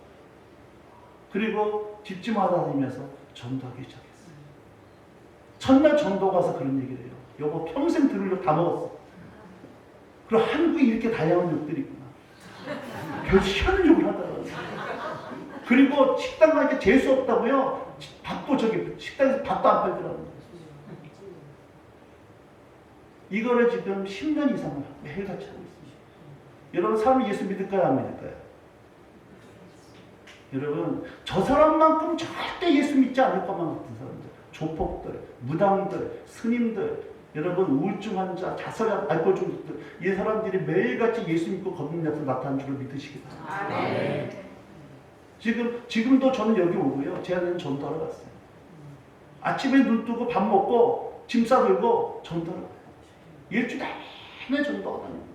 S2: 그리고 집집마다 다니면서 전도하기 시작했어요. 첫날 전도 가서 그런 얘기를 해요. 여보 평생 들을 욕 다 먹었어. 그리고 한국에 이렇게 다양한 욕들이 있구나. 별 희한한 욕을 하더라고요. 그리고 식당 가니까 재수 없다고요. 밥도 식당에서 밥도 안 팔더라고요. 이거를 지금 10년 이상 매일같이 하고 있습니다. 여러분 사람이 예수 믿을까요? 안 믿을까요? 여러분 저 사람만큼 절대 예수 믿지 않을 것만 같은 사람들, 조폭들, 무당들, 스님들, 여러분 우울증 환자, 자살, 알코올 중독들, 이 사람들이 매일같이 예수 믿고 걷는 약속 나타난 줄을 믿으시기 바랍니다. 지금도 저는 여기 오고요. 제 아내는 전도하러 갔어요. 아침에 눈 뜨고 밥 먹고 짐 싸들고 전도하러 가요. 일주일 내내 전도가 다닙니다.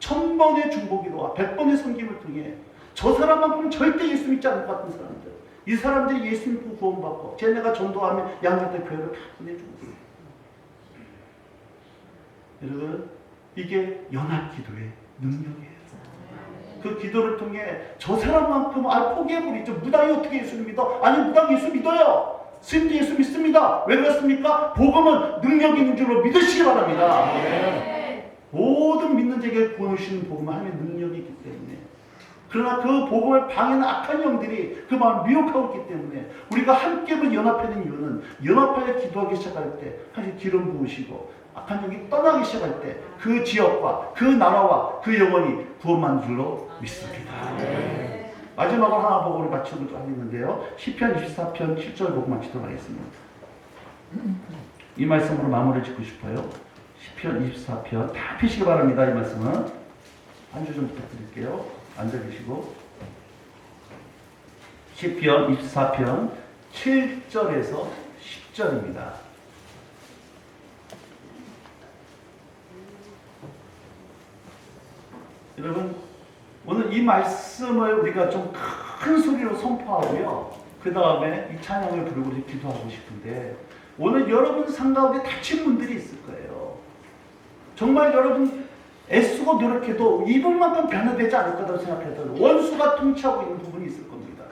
S2: 1000번의 중보기도와 100번의 섬김을 통해 저 사람만큼 절대 예수 믿지 않을 것 같은 사람들, 이 사람들이 예수 믿고 구원받고 쟤네가 전도하면 양육대 교회를 다 보내주고 있어요. 여러분, 이게 연합기도의 능력이에요. 그 기도를 통해 저 사람만큼 포기해버리죠. 무당이 어떻게 예수를 믿어? 아니, 무당 예수 믿어요. 스님도 예수 믿습니다. 왜 그렇습니까? 복음은 능력이 있는 줄로 믿으시기 바랍니다. 모든 믿는 자에게 구원을 주시는 복음은 하나님의 능력이 있기 때문에, 그러나 그 복음을 방해하는 악한 영들이 그 마음을 미혹하고 있기 때문에 우리가 함께 연합하는 이유는 연합하여 기도하기 시작할 때 사실 기름 부으시고 악한 영이 떠나기 시작할 때 그 지역과 그 나라와 그 영혼이 구원만 줄로 믿습니다. 마지막으로 하나 보고 우리 마치도록 하겠는데요. 시편 24편 7절 보고 마치도록 하겠습니다. 이 말씀으로 마무리를 짓고 싶어요. 시편 24편 다 펴시기 바랍니다. 이 말씀은 한 줄 좀 부탁드릴게요. 앉아 계시고 시편 24편 7절에서 10절입니다. 여러분, 오늘 이 말씀을 우리가 좀 큰 소리로 선포하고요. 그 다음에 이 찬양을 부르고 기도하고 싶은데, 오늘 여러분 삶 가운데 다친 분들이 있을 거예요. 정말 여러분 애쓰고 노력해도 이분만큼 변화되지 않을 거라고 생각해서 원수가 통치하고 있는 부분이 있을 겁니다.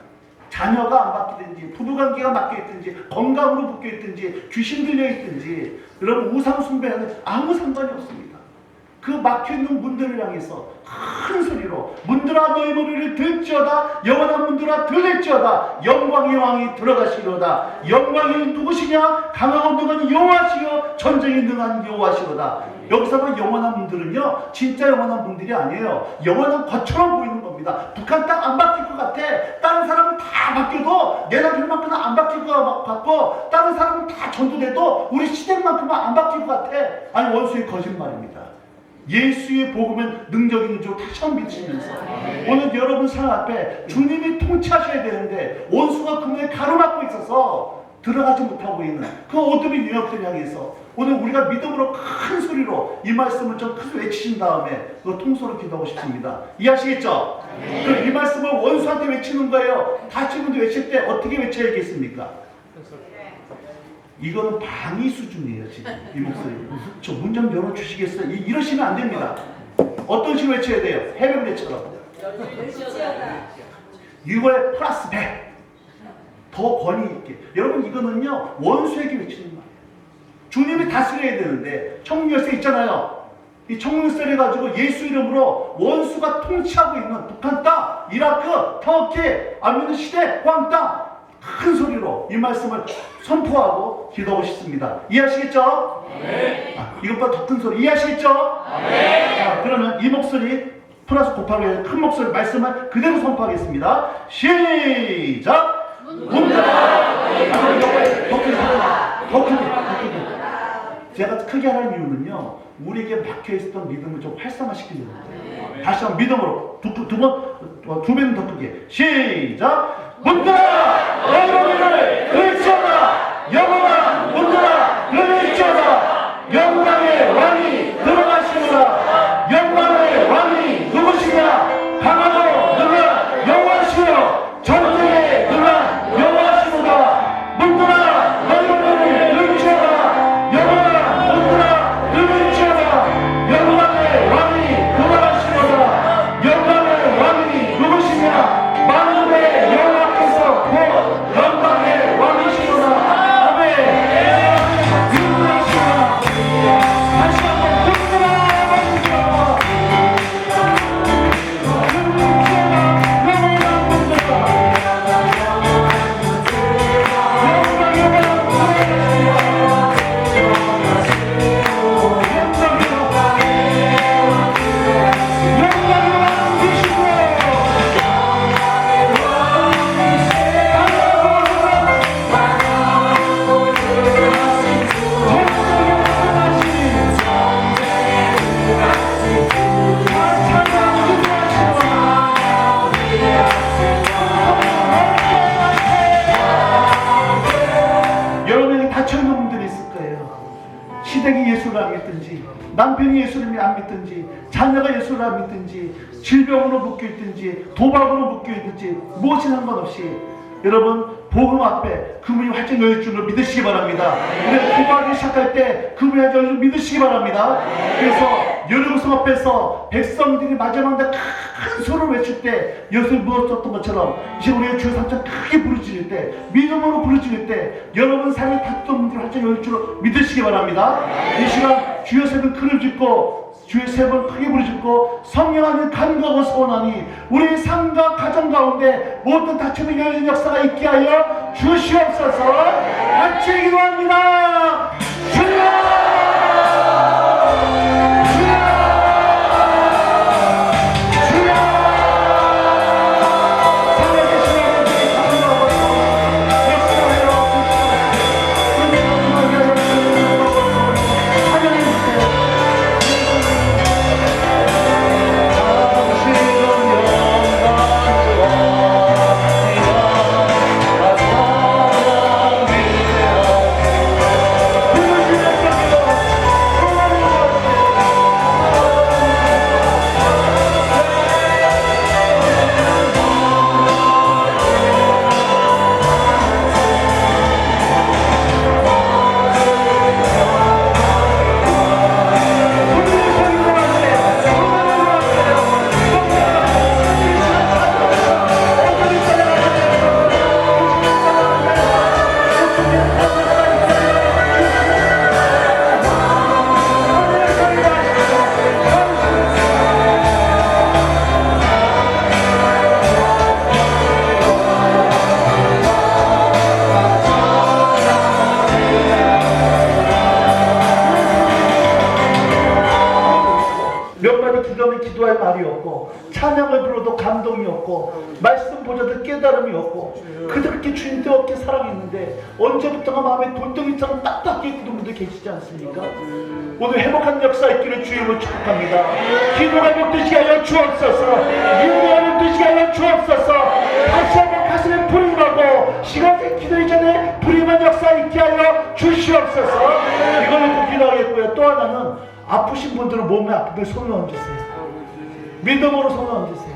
S2: 자녀가 안 바뀌든지, 부부관계가 막혀있든지, 건강으로 묶여있든지, 귀신 들려있든지, 여러분 우상 숭배하는 아무 상관이 없습니다. 그 막혀있는 문들을 향해서 큰 소리로 문들아 너희 머리를 들지어다, 영원한 문들아 들릴지어다, 영광의 왕이 들어가시로다. 영광이 누구시냐? 강하고 능한 여호와시여, 전쟁에 능한 여호와시로다. 여기서 뭐 영원한 문들은요, 진짜 영원한 문들이 아니에요. 영원한 것처럼 보이는 겁니다. 북한 땅 안 바뀔 것 같아. 다른 사람은 다 바뀌어도 내 남편만큼은 안 바뀔 것 같고, 다른 사람은 다 전도돼도 우리 시댁만큼은 안 바뀔 것 같아. 아니, 원수의 거짓말입니다. 예수의 복음은 능력 있는 줄 다시 한번 믿으시면서 오늘 여러분 삶 앞에 주님이 통치하셔야 되는데 원수가 그 문에 가로막고 있어서 들어가지 못하고 있는 그 어둠의 영역들을 향해서 오늘 우리가 믿음으로 큰 소리로 이 말씀을 좀 크게 외치신 다음에 그 통소로 기도하고 싶습니다. 이해하시겠죠? 그럼 이 말씀을 원수한테 외치는 거예요. 다친 분들 외칠 때 어떻게 외쳐야겠습니까? 이거는 방위 수준이에요. 지금 이 목소리. 저 문 좀 열어주시겠어요? 이러시면 안 됩니다. 어떤 식으로 외쳐야 돼요? 해병대처럼. 6월 플러스 100. 더 권위 있게. 여러분, 이거는요 원수에게 외치는 말이에요. 주님이 다스려야 되는데 청문열쇠 있잖아요. 이 청문열쇠를 가지고 예수 이름으로 원수가 통치하고 있는 북한 땅, 이라크, 터키, 아니면 시대, 황 땅, 큰 소리로 이 말씀을 선포하고 기도하고 싶습니다. 이해하시겠죠? 네. 이것보다 더 큰 소리 이해하시겠죠? 네. 자, 그러면 이 목소리 플러스 곱하기 큰 목소리 말씀을 그대로 선포하겠습니다. 시작! 문들아! 더 크게. 제가 크게 하는 이유는요, 우리에게 막혀있었던 믿음을 좀 활성화시키려는 거예요. 다시 한번 믿음으로 두 배는 더 크게. 시작! 문들아! 너희 머리를 들지어다! 영원한 문들아! 들을지어다! 영광의 왕이 들어가시노라! 영광의 왕이 누구시냐? 강하고 능한 여호와시여, 전쟁에 능한 여호와시로다. 문들아! 너희 머리를 들지어다! 영원한 문들아! 들을지어다! 영광의 왕이 들어가시노라! 영광의 왕이 누구시냐? 만군의 영광의 왕이시로다. 아멘. 시댁이 예수를 안 믿든지, 남편이 예수를 안 믿든지, 자녀가 예수를 안 믿든지, 질병으로 묶여있든지, 도박으로 묶여있든지, 무엇이 상관없이 여러분 복음 앞에 그분이 활짝 열릴 줄을 믿으시기 바랍니다. 우리가 기도하기 시작할 때 그분이 활짝 열릴 줄 믿으시기 바랍니다. 그래서 여리고성 앞에서 백성들이 마지막 날 큰 소리를 외칠 때 여수를 무엇었던 것처럼 이제 우리가 주의 삼창 크게 부르짖을 때, 믿음으로 부르짖을 때 여러분 삶의 닫던 문들을 활짝 열릴 줄을 믿으시기 바랍니다. 이 시간 주여 세 번 크게 짓고 주의 세 번 크게 부르짖고 성령하는 간구하고 소원하니 우리의 삶과 가정 가운데 모든 닫힘을 열린 역사가 있게 하여 주시옵소서. 같이 기도합니다. 주여! 기도할 말이 없고, 찬양을 불러도 감동이 없고, 말씀 보자도 깨달음이 없고, 그렇게 주님께 없게 사랑했는데 언제부턴가 마음에 돌덩이처럼 딱딱해 있는 분들 계시지 않습니까? 오늘 회복하는 역사 있기를 주님으로 축복합니다. 기도가 회복되시게 하여 주옵소서. 기도가 회복되시게 하여 주옵소서. 다시 한번 가슴에 불이 나고 시간에 기도하기 전에 불임한 역사 있게 하여 주시옵소서. 이걸 놓고 기도하겠고요. 또 하나는 아프신 분들은 몸에 아프면 손을 얹으세요. 믿음으로 손을 얹으세요.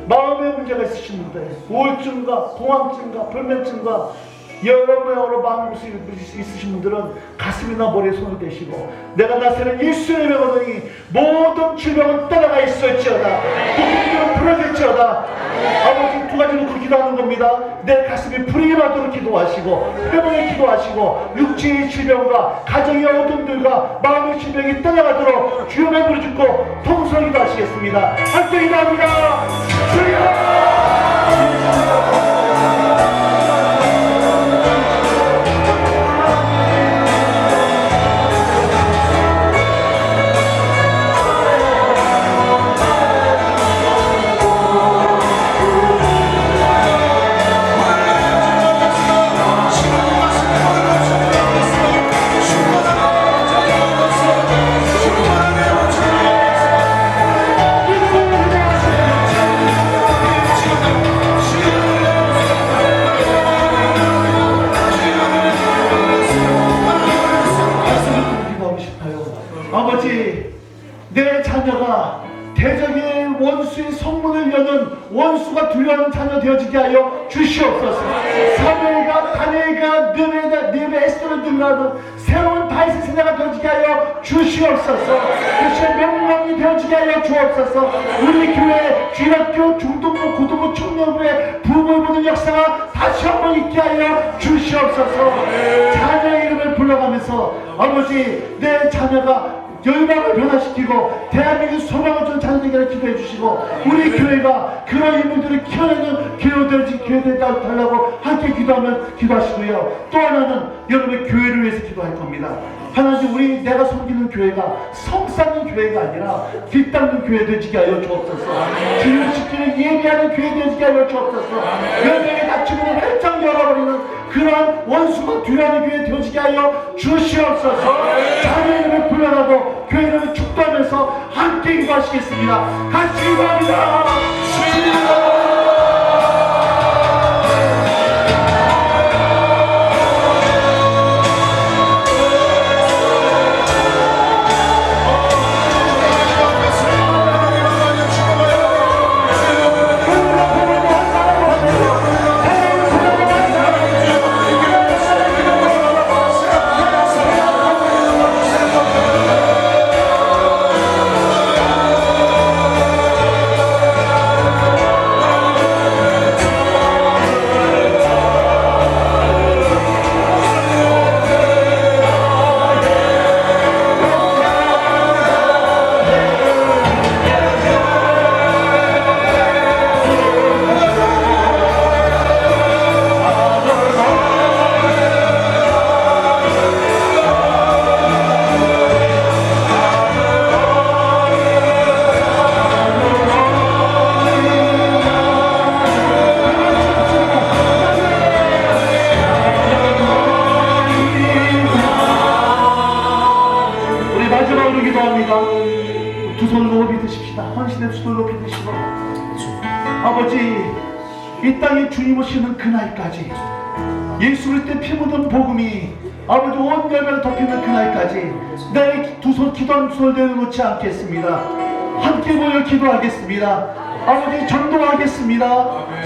S2: 마음의 문제가 있으신 분들, 우울증과 공황증과 불면증과 여러 마음 고생이 있으신 분들은 가슴이나 머리에 손을 대시고, 내가 나서는 예수의 명하더니 모든 질병은 떠나가 있을지어다, 고통들은 풀어질지어다. 아버지 두 가지로 그 기도하는 겁니다. 내 가슴이 불이 나도록 기도하시고, 회복에 기도하시고, 육체의 질병과 가정의 어둠들과 마음의 질병이 떠나가도록 주님의 부르짖고 통솔 기도하시겠습니다. 함께 기도합니다. 주여! 아버지, 내 자녀가 대적의 원수의 성문을 여는 원수가 두려워하는 자녀 되어지게 하여 주시옵소서. 사무엘과 다니엘과 느베 에스더를 능가하는 새로운 다윗의 세대가 되어지게 하여 주시옵소서. 그것이 명령이 되어지게 하여 주옵소서. 우리 교회 주일학교 중등부 고등부 청년부의 부흥을 보는 역사가 다시 한번 있게 하여 주시옵소서. 자녀의 이름을 불러가면서 아버지, 내 자녀가 열방을 변화시키고 대한민국 소망을 준 자녀들에게 기도해 주시고, 우리 교회가 그런 인물들을 키워내는 교회되지 달라고 함께 기도하면 기도하시고요. 또 하나는 여러분의 교회를 위해서 기도할 겁니다. 하나님, 우리 내가 섬기는 교회가 성 쌓는 교회가 아니라 길 닦는 교회 되지게 하여 주옵소서. 주님을 지키는 예배하는 교회 되지게 하여 주옵소서. 열방의 닫히면 활짝 열어버리는 그러한 원수가 두려워하는 교회 되어지게 하여 주시옵소서. 자녀의 이름을 불러라고 교회를 축도하면서 함께 기도하시겠습니다. 같이 기도합니다. 기도합니다. 두 손을 높이 드십시다. 헌신의 두 손을 높이 드시고, 아버지, 이 땅에 주님 오시는 그날까지 예수 그리스도의 피 묻은 복음이 아버지 온 열매를 덮이는 그날까지 내 두 손, 기도하는 두 손을 내려놓지 않겠습니다. 함께 모여 기도하겠습니다. 아버지, 전도하겠습니다.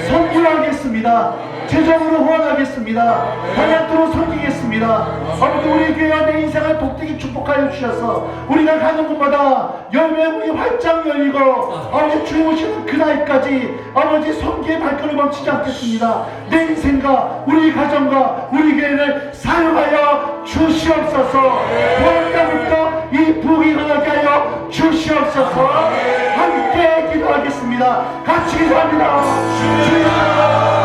S2: 선교하겠습니다. 재정으로 후원하겠습니다. 달란트로 섬기겠습니다. 아버지, 우리 교회와 내 인생을 복되게 축복하여 주셔서 우리가 가는 곳마다 열매 문이 활짝 열리고 아버지 주님 오시는 그날까지 아버지 섬기의 발걸음 멈추지 않겠습니다. 내 인생과 우리 가정과 우리 교회를 사용하여 주시옵소서. 보란 땅부터 이 부흥이 일어나게 하여 주시옵소서. 함께 기도하겠습니다. 같이 기도합니다. 주여